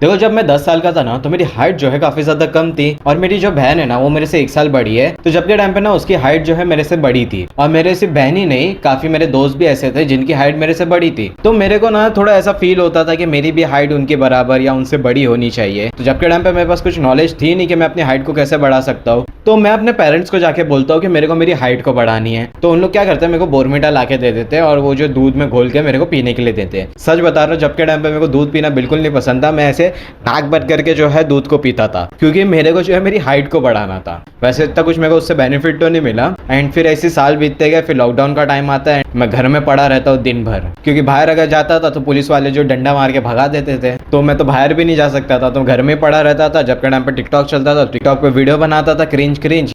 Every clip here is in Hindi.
देखो जब मैं 10 साल का था ना तो मेरी हाइट जो है काफी ज्यादा कम थी और मेरी जो बहन है ना वो मेरे से 1 साल बड़ी है। तो जब के टाइम पे ना उसकी हाइट जो है मेरे से बड़ी थी और मेरे सिर्फ बहन ही नहीं काफी मेरे दोस्त भी ऐसे थे जिनकी हाइट मेरे से बड़ी थी। तो मेरे को ना थोड़ा ऐसा फील होता था कि मेरी भी हाइट उनके बराबर या उनसे बड़ी होनी चाहिए। तो जब के टाइम पे मेरे पास कुछ नॉलेज थी नहीं कि मैं अपनी हाइट को कैसे बढ़ा सकता हूँ, तो मैं अपने पेरेंट्स को जाके बोलता हूँ कि मेरे को मेरी हाइट को बढ़ानी है। तो उन लोग क्या करते हैं, मेरे को बोर्नविटा ला के दे देते हैं और वो जो दूध में घोल के मेरे को पीने के लिए देते हैं। सच बता रहा हूँ जब के टाइम पे मेरे को दूध पीना बिल्कुल नहीं पसंद था। मैं ऐसे नाक बंद करके जो है दूध को पीता था क्योंकि मेरे को जो है मेरी हाइट को बढ़ाना था। वैसे इतना कुछ मेरे को उससे बेनिफिट तो नहीं मिला। एंड फिर ऐसे साल बीतते गए, फिर लॉकडाउन का टाइम आता है, मैं घर में पड़ा रहता हूँ दिन भर क्योंकि बाहर अगर जाता था तो पुलिस वाले जो डंडा मार के भगा देते थे। तो मैं तो बाहर भी नहीं जा सकता था, तो घर में पड़ा रहता था। जब के टाइम पे टिकटॉक चलता था, टिकटॉक पे वीडियो बनाता था क्रिंज क्रिंज।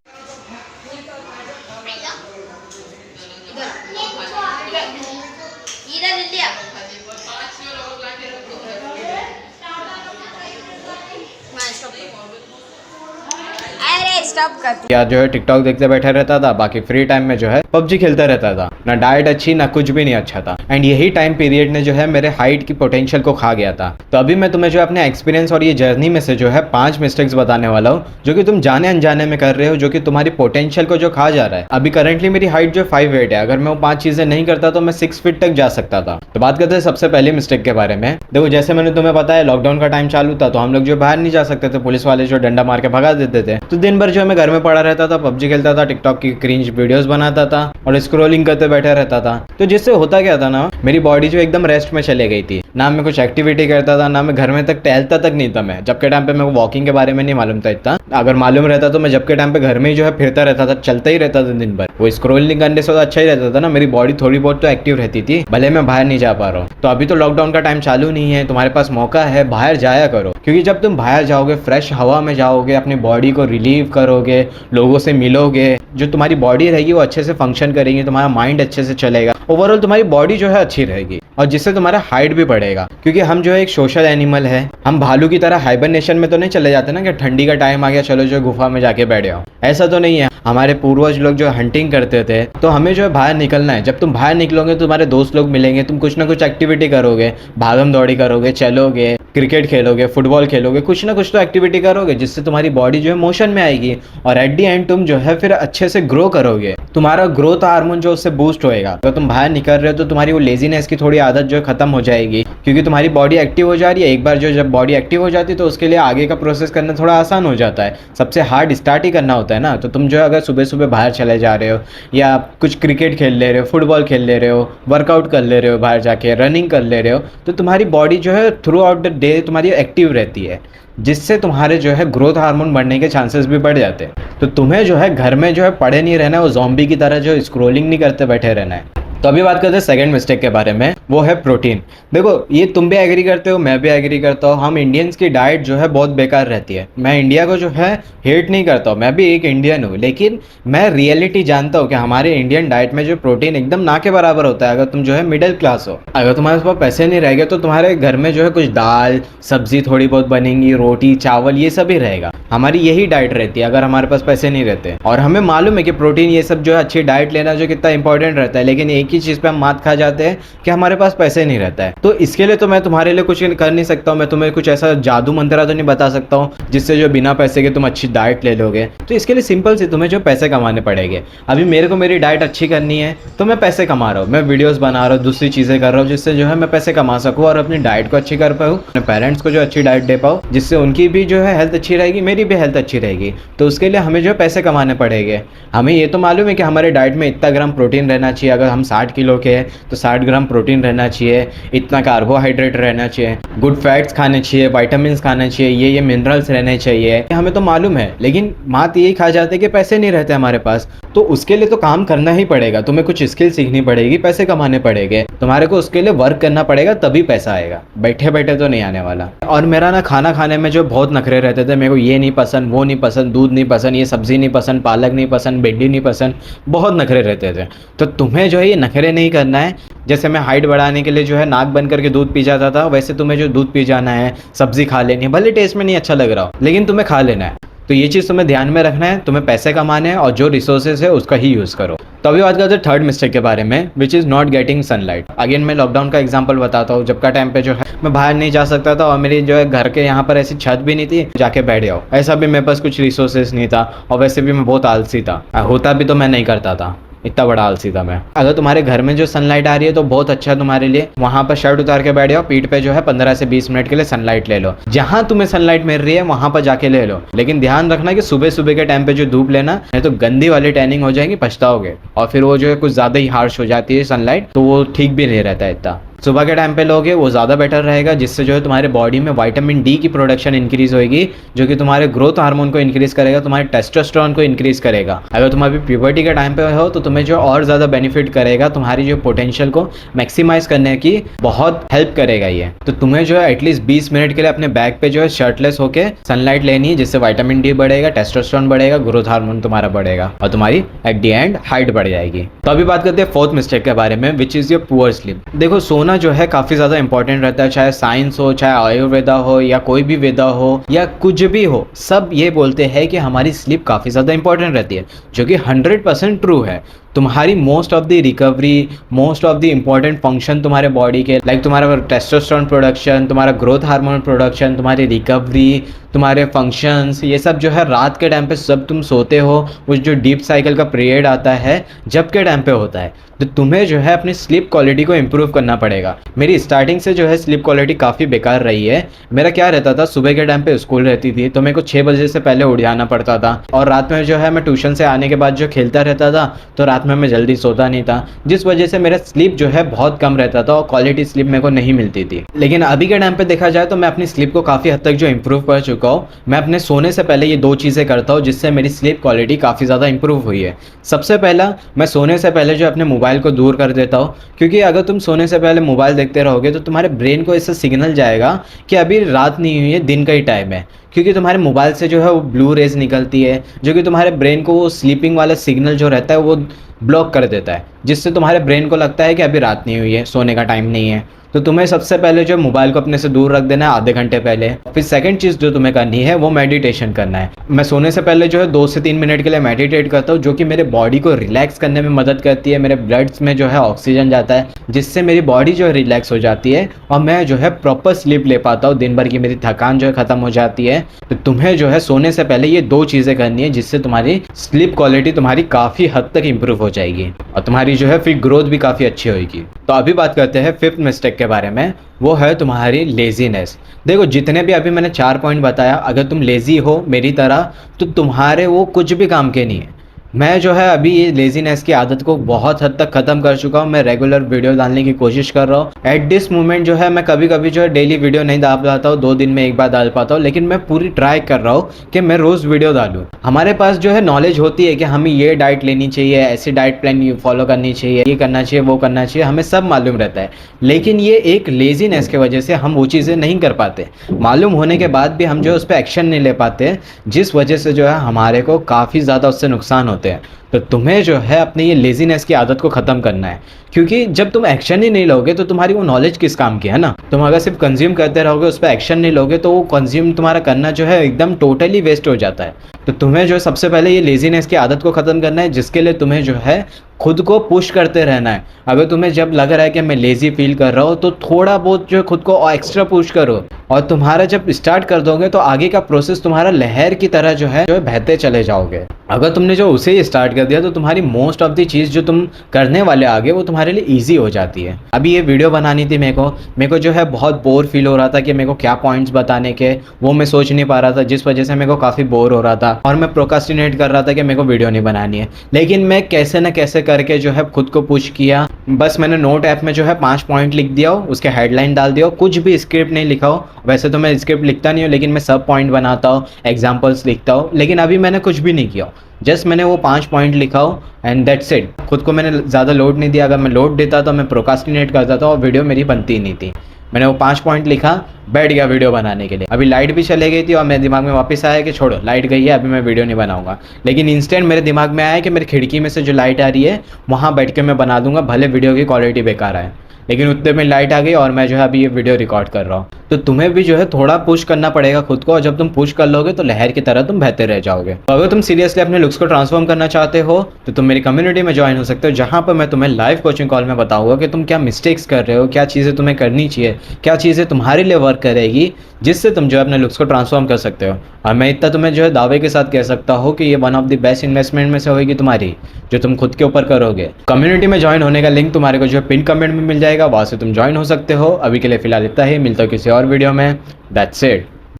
अरे स्टॉप कर। या जो है टिकटॉक देखते बैठा रहता था, बाकी फ्री टाइम में जो है पबजी खेलता रहता था। ना डाइट अच्छी ना कुछ भी नहीं अच्छा था। एंड यही टाइम पीरियड ने जो है मेरे हाइट की पोटेंशियल को खा गया था। तो अभी मैं तुम्हें जो अपने एक्सपीरियंस और ये जर्नी में से जो है 5 मिस्टेक्स बताने वाला हूँ जो कि तुम जाने अनजाने में कर रहे हो, जो कि तुम्हारी पोटेंशियल को जो खा जा रहा है। अभी करंटली मेरी हाइट जो 5'8" है, अगर मैं वो 5 चीजें नहीं करता तो मैं 6 फीट तक जा सकता था। तो बात करते हैं सबसे पहली मिस्टेक के बारे में। देखो जैसे मैंने तुम्हें बताया लॉकडाउन का टाइम चालू था तो हम लोग जो बाहर नहीं जा सकते थे, पुलिस वाले जो डंडा मार के भगा देते थे। तो दिन भर जो है मैं घर में पड़ा रहता था, पबजी खेलता था, टिकटॉक की क्रिंज वीडियोस बनाता था और स्क्रॉलिंग करते बैठा रहता था। तो जिससे होता क्या था ना, मेरी बॉडी जो एकदम रेस्ट में चले गई थी। ना मैं कुछ एक्टिविटी करता था, ना मैं घर में तक टहलता तक नहीं था। मैं जब के टाइम पे मेरे को वॉकिंग के बारे में नहीं मालूम था इतना। अगर मालूम रहता तो मैं जब के टाइम पे घर में ही जो है फिरता रहता था, चलता ही रहता था दिन भर। वो स्क्रॉलिंग करने से तो अच्छा ही रहता था ना, मेरी बॉडी थोड़ी बहुत तो एक्टिव रहती थी, भले मैं बाहर नहीं जा पा रहा हूँ। तो अभी तो लॉकडाउन का टाइम चालू नहीं है, तुम्हारे पास मौका है, बाहर जाया करो। क्योंकि जब तुम बाहर जाओगे, फ्रेश हवा में जाओगे, अपनी बॉडी को रिलीव करोगे, लोगों से मिलोगे, जो तुम्हारी बॉडी रहेगी वो अच्छे से फंक्शन करेगी, तुम्हारा माइंड अच्छे से चलेगा, ओवरऑल तुम्हारी बॉडी जो है अच्छी रहेगी और जिससे तुम्हारा हाइट भी बढ़ेगा। क्योंकि हम जो है एक सोशल एनिमल है, हम भालू की तरह हाइबरनेशन में तो नहीं चले जाते ना कि ठंडी का टाइम आ गया चलो जो गुफा में जाके बैठ जाओ। ऐसा तो नहीं है। हमारे पूर्वज लोग जो हंटिंग करते थे, तो हमें जो है बाहर निकलना है। जब तुम बाहर निकलोगे तो तुम्हारे दोस्त लोग मिलेंगे, तुम कुछ ना कुछ एक्टिविटी करोगे, भागम दौड़ी करोगे, चलोगे, क्रिकेट खेलोगे, फुटबॉल खेलोगे, कुछ ना कुछ तो एक्टिविटी करोगे जिससे तुम्हारी बॉडी जो है मोशन में आएगी और एट दी एंड तुम जो है फिर अच्छे से ग्रो करोगे। तुम्हारा ग्रोथ हार्मोन जो उससे बूस्ट होएगा। अगर तुम बाहर निकल रहे हो तो तुम्हारी वो लेजीनेस की थोड़ी आदत जो है खत्म हो जाएगी क्योंकि तुम्हारी बॉडी एक्टिव हो जा रही है। एक बार जो जब बॉडी एक्टिव हो जाती है तो उसके लिए आगे का प्रोसेस करना थोड़ा आसान हो जाता है। सबसे हार्ड स्टार्ट ही करना होता है ना। तो तुम जो अगर सुबह सुबह बाहर चले जा रहे हो या कुछ क्रिकेट खेल ले रहे हो, फुटबॉल खेल ले रहे हो, वर्कआउट कर ले रहे हो, बाहर जाके रनिंग कर ले रहे हो, तो तुम्हारी बॉडी जो है थ्रू आउट द डे तुम्हारी एक्टिव रहती है, जिससे तुम्हारे जो है ग्रोथ हार्मोन बढ़ने के चांसेस भी बढ़ जाते हैं। तो तुम्हें जो है घर में जो है पड़े नहीं रहना है, वो ज़ॉम्बी की तरह जो स्क्रोलिंग नहीं करते बैठे रहना है। तो अभी बात करते हैं सेकंड मिस्टेक के बारे में, वो है प्रोटीन। देखो ये तुम भी एग्री करते हो, मैं भी एग्री करता हूँ, हम इंडियंस की डाइट जो है बहुत बेकार रहती है। मैं इंडिया को जो है हेट नहीं करता हूँ, मैं भी एक इंडियन हूँ, लेकिन मैं रियलिटी जानता हूँ कि हमारे इंडियन डाइट में जो प्रोटीन एकदम ना के बराबर होता है। अगर तुम जो है मिडिल क्लास हो, अगर तुम्हारे पास पैसे नहीं रहेंगे तो तुम्हारे घर में जो है कुछ दाल सब्जी थोड़ी बहुत बनेंगी, रोटी चावल ये सब ही रहेगा। हमारी यही डाइट रहती है अगर हमारे पास पैसे नहीं रहते। और हमें मालूम है कि प्रोटीन ये सब जो है अच्छी डाइट लेना जो कितना इंपॉर्टेंट रहता है, लेकिन एक ही चीज़ पे हम मात खा जाते हैं कि हमारे पास पैसे नहीं रहता है। तो इसके लिए तो मैं तुम्हारे लिए कुछ कर नहीं सकता हूँ, मैं तुम्हें कुछ ऐसा जादू मंत्रा तो नहीं बता सकता हूँ जिससे जो बिना पैसे के तुम अच्छी डाइट ले लोगे। तो इसके लिए सिंपल सी तुम्हें जो पैसे कमाने पड़ेंगे। अभी मेरे को मेरी डाइट अच्छी करनी है तो मैं पैसे कमा रहा हूँ, मैं वीडियोस बना रहा हूँ, दूसरी चीज़ें कर रहा हूँ जिससे जो है मैं पैसे कमा सकूँ और अपनी डाइट को अच्छी कर पाऊँ, अपने पेरेंट्स को जो अच्छी डाइट दे पाऊँ जिससे उनकी भी जो है हेल्थ अच्छी रहेगी, मेरी भी हेल्थ अच्छी रहेगी। तो उसके लिए हमें जो है पैसे कमाने पड़ेंगे। हमें ये तो मालूम है कि हमारे डाइट में इतना ग्राम प्रोटीन रहना चाहिए। अगर हम 60 किलो के हैं तो 60 ग्राम प्रोटीन रहना चाहिए, इतना कार्बोहाइड्रेट रहना चाहिए, गुड फैट्स खाने चाहिए, वाइटामिन खाने चाहिए, ये मिनरल्स रहने चाहिए, हमें तो मालूम है। लेकिन मात यही खा जाते कि पैसे नहीं रहते हमारे पास। तो उसके लिए तो काम करना ही पड़ेगा, तुम्हें कुछ स्किल सीखनी पड़ेगी, पैसे कमाने पड़ेंगे, तुम्हारे को उसके लिए वर्क करना पड़ेगा, तभी पैसा आएगा, बैठे बैठे तो नहीं आने वाला। और मेरा ना खाना खाने में जो बहुत नखरे रहते थे, मेरे को ये नहीं पसंद, वो नहीं पसंद, दूध नहीं पसंद, ये सब्जी नहीं पसंद, पालक नहीं पसंद, भिंडी नहीं पसंद, बहुत नखरे रहते थे। तो तुम्हें जो है ये नखरे नहीं करना है। जैसे मैं हाइट बढ़ाने के लिए जो है नाक बंद करके दूध पी जाता था, वैसे तुम्हें जो दूध पी जाना है, सब्जी खा लेनी है, भले टेस्ट में नहीं अच्छा लग रहा हो लेकिन तुम्हें खा लेना है। तो ये चीज़ तुम्हें ध्यान में रखना है, तुम्हें पैसे कमाने हैं और जो रिसोर्सेज है उसका ही यूज़ करो। तो अभी बात करते हैं थर्ड मिस्टेक के बारे में, which is not getting sunlight. Again मैं लॉकडाउन का एग्जांपल बताता हूँ। जब का टाइम पे जो है मैं बाहर नहीं जा सकता था और मेरी जो है घर के यहाँ पर ऐसी छत भी नहीं थी जाके बैठ जाओ, ऐसा भी मेरे पास कुछ रिसोर्सेज नहीं था और वैसे भी मैं बहुत आलसी था, होता भी तो मैं नहीं करता था, इतना बड़ा आलसी था मैं। अगर तुम्हारे घर में जो सनलाइट आ रही है तो बहुत अच्छा है तुम्हारे लिए, वहां पर शर्ट उतार के बैठ जाओ, पीठ पे जो है 15 से 20 मिनट के लिए सनलाइट ले लो, जहां तुम्हें सनलाइट मिल रही है वहां पर जाके ले लो। लेकिन ध्यान रखना कि सुबह सुबह के टाइम पे जो धूप लेना, नहीं तो गंदी वाली टैनिंग हो जाएगी, पछताओगे। और फिर वो जो है कुछ ज्यादा ही हार्श हो जाती है सनलाइट, तो वो ठीक भी नहीं रहता है इतना। सुबह के टाइम पे लोगे वो ज़्यादा बेटर रहेगा, जिससे जो है तुम्हारे बॉडी में विटामिन डी की प्रोडक्शन इंक्रीज होगी, जो कि तुम्हारे ग्रोथ हार्मोन को इंक्रीज करेगा, तुम्हारे टेस्टोस्टेरोन को इंक्रीज करेगा। अगर तुम अभी प्यूबर्टी के टाइम पे हो तो तुम्हें जो और ज़्यादा बेनिफिट करेगा, तुम्हारी जो पोटेंशियल को मैक्सिमाइज करने की बहुत हेल्प करेगा ये। तो तुम्हें जो है एटलीस्ट 20 मिनट के लिए अपने बैक पे जो है शर्टलेस होकर सनलाइट लेनी है, जिससे विटामिन डी बढ़ेगा, टेस्टोस्टेरोन बढ़ेगा, ग्रोथ हार्मोन तुम्हारा बढ़ेगा और तुम्हारी एट द एंड हाइट बढ़ जाएगी। तो अभी बात करते हैं फोर्थ मिस्टेक के बारे में, which is your poor sleep. देखो सोना जो है काफ़ी ज़्यादा इंपॉर्टेंट रहता है, चाहे साइंस हो, चाहे आयुर्वेदा हो, या कोई भी वेदा हो, या कुछ भी हो, सब ये बोलते हैं कि हमारी स्लीप काफ़ी ज़्यादा इंपॉर्टेंट रहती है, जो कि 100% ट्रू है। तुम्हारी most of the recovery, most of the important function तुम्हारे बॉडी के, लाइक तुम्हारा टेस्टोस्टेरोन प्रोडक्शन, तुम्हारा ग्रोथ हार्मोन प्रोडक्शन, तुम्हारी रिकवरी, तुम्हारे फंक्शंस, ये सब जो है रात के टाइम पे सब तुम सोते हो, वो जो डीप साइकिल का पीरियड आता है जब के टाइम पे होता है, तो तुम्हें जो है अपनी स्लीप क्वालिटी को इम्प्रूव करना पड़ेगा। मेरी स्टार्टिंग से जो है स्लीप क्वालिटी काफ़ी बेकार रही है। मेरा क्या रहता था, सुबह के टाइम पे स्कूल रहती थी तो मेरे को 6 बजे से पहले उठ जाना पड़ता था, और रात में जो है मैं ट्यूशन से आने के बाद जो खेलता रहता था, तो रात में मैं जल्दी सोता नहीं था, जिस वजह से मेरा स्लीप जो है बहुत कम रहता था और क्वालिटी स्लीप मेरे को नहीं मिलती थी। लेकिन अभी के टाइम पे देखा जाए तो मैं अपनी स्लीप को काफ़ी हद तक जो इम्प्रूव कर चुका हूँ। मैं अपने सोने से पहले ये 2 चीज़ें करता हूँ, जिससे मेरी स्लीप क्वालिटी काफ़ी ज़्यादा इंप्रूव हुई है। सबसे पहला, मैं सोने से पहले जो अपने मोबाइल को दूर कर देता हूँ, क्योंकि अगर तुम सोने से पहले मोबाइल देखते रहोगे तो तुम्हारे ब्रेन को इससे सिग्नल जाएगा कि अभी रात नहीं हुई है, दिन का ही टाइम है, क्योंकि तुम्हारे मोबाइल से जो है वो ब्लू रेज निकलती है, जो कि तुम्हारे ब्रेन को वो स्लीपिंग वाला सिग्नल जो रहता है वो ब्लॉक कर देता है, जिससे तुम्हारे ब्रेन को लगता है कि अभी रात नहीं हुई है, सोने का टाइम नहीं है। तो तुम्हें सबसे पहले जो मोबाइल को अपने से दूर रख देना है आधे घंटे पहले। फिर सेकंड चीज़ जो तुम्हें करनी है वो मेडिटेशन करना है। मैं सोने से पहले जो है 2 से 3 मिनट के लिए मेडिटेट करता हूँ, जो कि मेरे बॉडी को रिलैक्स करने में मदद करती है। मेरे ब्लड्स में जो है ऑक्सीजन जाता है, जिससे मेरी बॉडी जो है रिलैक्स हो जाती है और मैं जो है प्रॉपर स्लीप ले पाता हूँ। दिन भर की मेरी थकान जो है ख़त्म हो जाती है। तो तुम्हें जो है सोने से पहले ये 2 चीज़ें करनी है, जिससे तुम्हारी स्लीप क्वालिटी तुम्हारी काफ़ी हद तक इंप्रूव हो जाएगी और तुम्हारी जो है फिर ग्रोथ भी काफ़ी अच्छी होगी। तो अभी बात करते हैं 5th मिस्टेक के बारे में, वो है तुम्हारी लेजीनेस। देखो जितने भी अभी मैंने 4 पॉइंट बताया, अगर तुम लेज़ी हो मेरी तरह तो तुम्हारे वो कुछ भी काम के नहीं है। मैं जो है अभी ये लेजीनेस की आदत को बहुत हद तक ख़त्म कर चुका हूँ। मैं रेगुलर वीडियो डालने की कोशिश कर रहा हूँ। एट दिस मोमेंट जो है मैं कभी कभी जो है डेली वीडियो नहीं डाल पाता हूँ, 2 दिन में एक बार डाल पाता हूँ, लेकिन मैं पूरी ट्राई कर रहा हूँ कि मैं रोज़ वीडियो डालूँ। हमारे पास जो है नॉलेज होती है कि हमें ये डाइट लेनी चाहिए, ऐसी डाइट प्लान फॉलो करनी चाहिए, ये करना चाहिए, वो करना चाहिए, हमें सब मालूम रहता है, लेकिन ये एक लेजीनेस की वजह से हम वो चीज़ें नहीं कर पाते। मालूम होने के बाद भी हम जो है उस पर एक्शन नहीं ले पाते, जिस वजह से जो है हमारे को काफ़ी ज़्यादा उससे नुकसान होते हैं। तो तुम्हें जो है अपने ये लेजीनेस की आदत को ख़त्म करना है, क्योंकि जब तुम एक्शन ही नहीं लोगे तो तुम्हारी वो नॉलेज किस काम की है ना। तुम अगर सिर्फ कंज्यूम करते रहोगे, उस पर एक्शन नहीं लोगे, तो वो कंज्यूम तुम्हारा करना जो है एकदम टोटली वेस्ट हो जाता है। तो तुम्हें जो है सबसे पहले ये लेजीनेस की आदत को ख़त्म करना है, जिसके लिए तुम्हें जो है खुद को पुश करते रहना है। अगर तुम्हें जब लग रहा है कि मैं लेज़ी फील कर रहा हूँ, तो थोड़ा बहुत जो है खुद को एक्स्ट्रा पुश करो, और तुम्हारा जब स्टार्ट कर दोगे तो आगे का प्रोसेस तुम्हारा लहर की तरह जो है बहते चले जाओगे। अगर तुमने जो उसे ही स्टार्ट कर दिया तो तुम्हारी मोस्ट ऑफ द चीज़ जो तुम करने वाले आगे वो तुम्हारे लिए ईजी हो जाती है। अभी ये वीडियो बनानी थी, मेरे को जो है बहुत बोर फील हो रहा था कि मेरे को क्या पॉइंट्स बताने के, वो मैं सोच नहीं पा रहा था, जिस वजह से मेरे को काफ़ी बोर हो रहा था और मैं प्रोकास्टिनेट कर रहा था कि मेरे को वीडियो नहीं बनानी है। लेकिन मैं कैसे न कैसे करके जो है खुद को पुश किया। बस मैंने नोट ऐप में जो है 5 पॉइंट लिख दिया हो, उसके हेडलाइन डाल दिया हो, कुछ भी स्क्रिप्ट नहीं लिखा हो। वैसे तो मैं स्क्रिप्ट लिखता नहीं हूँ, लेकिन मैं सब पॉइंट बनाता हूँ, एग्जाम्पल्स लिखता हूँ, लेकिन अभी मैंने कुछ भी नहीं किया। जस्ट मैंने वो 5 पॉइंट लिखा हो एंड दैट्स इट। खुद को मैंने ज़्यादा लोड नहीं दिया। अगर मैं लोड देता तो मैं प्रोकास्टिनेट करता था और वीडियो मेरी बनती ही नहीं थी। मैंने वो 5 पॉइंट लिखा, बैठ गया वीडियो बनाने के लिए। अभी लाइट भी चले गई थी और मेरे दिमाग में वापस आया कि छोड़ो, लाइट गई है, अभी मैं वीडियो नहीं बनाऊंगा। लेकिन इंस्टेंट मेरे दिमाग में आया कि मेरी खिड़की में से जो लाइट आ रही है वहाँ बैठ के मैं बना दूंगा, भले वीडियो की क्वालिटी बेकार आए। लेकिन उतने में लाइट आ गई और मैं जो है अभी ये वीडियो रिकॉर्ड कर रहा हूँ। तो तुम्हें भी जो है थोड़ा पुश करना पड़ेगा खुद को, और जब तुम पुश कर लोगे तो लहर की तरह तुम बहते रह जाओगे। तो अगर तुम सीरियसली अपने लुक्स को ट्रांसफॉर्म करना चाहते हो तो तुम मेरी कम्युनिटी में ज्वाइन हो सकते हो, जहां पर मैं तुम्हें लाइव कोचिंग कॉल में बताऊंगा कि तुम क्या मिस्टेक्स कर रहे हो, क्या चीज़ें तुम्हें करनी चाहिए, क्या चीज़ें तुम्हारे लिए वर्क करेगी, जिससे तुम जो है अपने लुक्स को ट्रांसफॉर्म कर सकते हो। और मैं इतना तुम्हें जो है दावे के साथ कह सकता हूँ कि ये one of the best investment में से होगी तुम्हारी, जो तुम खुद के ऊपर करोगे। कम्युनिटी में ज्वाइन होने का लिंक तुम्हारे को जो है पिन कमेंट में मिल जाएगा, वहाँ से तुम ज्वाइन हो सकते हो। अभी के लिए फिलहाल इतना ही, मिलता हूँ किसी और वीडियो में। That's it.